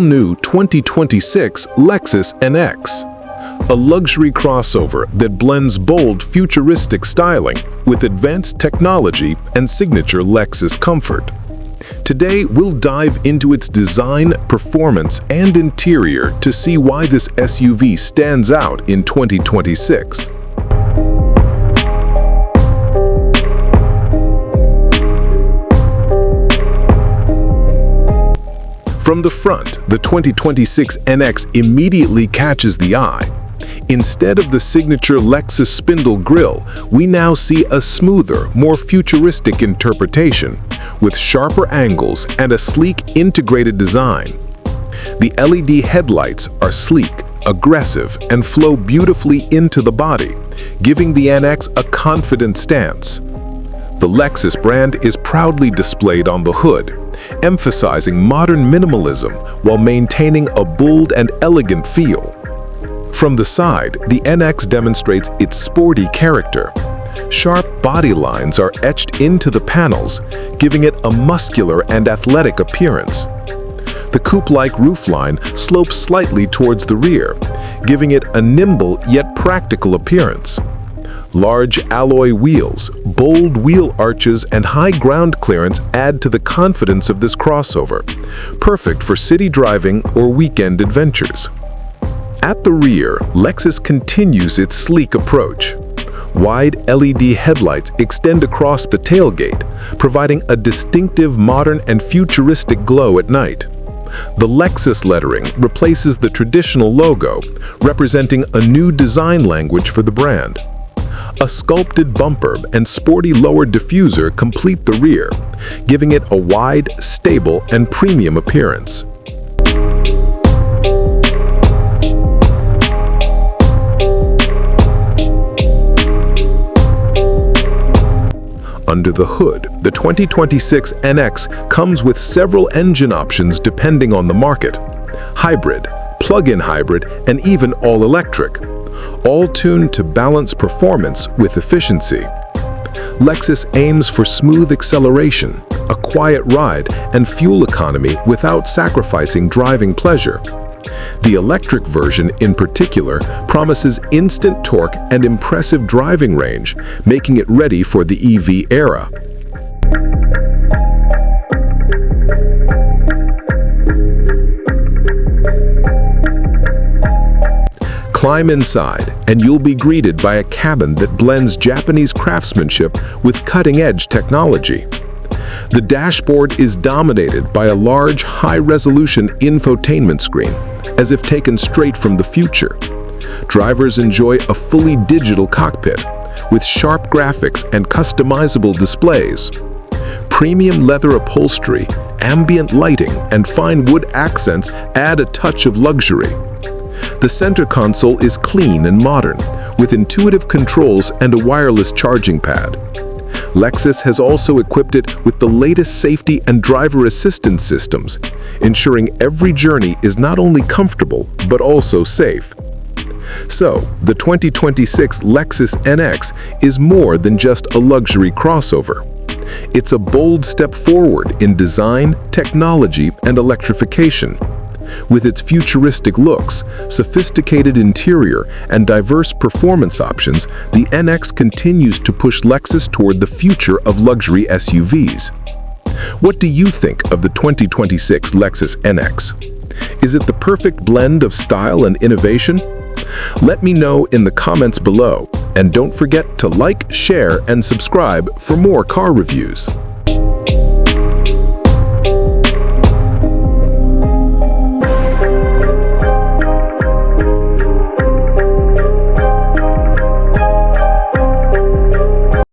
all-new 2026 Lexus NX, a luxury crossover that blends bold futuristic styling with advanced technology and signature Lexus comfort. Today, we'll dive into its design, performance, and interior to see why this SUV stands out in 2026. From the front, the 2026 NX immediately catches the eye. Instead of the signature Lexus spindle grille, we now see a smoother, more futuristic interpretation, with sharper angles and a sleek integrated design. The LED headlights are sleek, aggressive, and flow beautifully into the body, giving the NX a confident stance. The Lexus brand is proudly displayed on the hood, emphasizing modern minimalism while maintaining a bold and elegant feel. From the side, the NX demonstrates its sporty character. Sharp body lines are etched into the panels, giving it a muscular and athletic appearance. The coupe-like roofline slopes slightly towards the rear, giving it a nimble yet practical appearance. Large alloy wheels, bold wheel arches, and high ground clearance add to the confidence of this crossover, perfect for city driving or weekend adventures. At the rear, Lexus continues its sleek approach. Wide LED headlights extend across the tailgate, providing a distinctive modern and futuristic glow at night. The Lexus lettering replaces the traditional logo, representing a new design language for the brand. A sculpted bumper and sporty lower diffuser complete the rear, giving it a wide, stable, and premium appearance. Under the hood, the 2026 NX comes with several engine options depending on the market: hybrid, plug-in hybrid, and even all-electric, all tuned to balance performance with efficiency. Lexus aims for smooth acceleration, a quiet ride, and fuel economy without sacrificing driving pleasure. The electric version in particular promises instant torque and impressive driving range, making it ready for the EV era. Climb inside, and you'll be greeted by a cabin that blends Japanese craftsmanship with cutting-edge technology. The dashboard is dominated by a large, high-resolution infotainment screen, as if taken straight from the future. Drivers enjoy a fully digital cockpit, with sharp graphics and customizable displays. Premium leather upholstery, ambient lighting, and fine wood accents add a touch of luxury. The center console is clean and modern, with intuitive controls and a wireless charging pad. Lexus has also equipped it with the latest safety and driver assistance systems, ensuring every journey is not only comfortable, but also safe. So, the 2026 Lexus NX is more than just a luxury crossover. It's a bold step forward in design, technology, and electrification. With its futuristic looks, sophisticated interior, and diverse performance options, the NX continues to push Lexus toward the future of luxury SUVs. What do you think of the 2026 Lexus NX? Is it the perfect blend of style and innovation? Let me know in the comments below, and don't forget to like, share, and subscribe for more car reviews.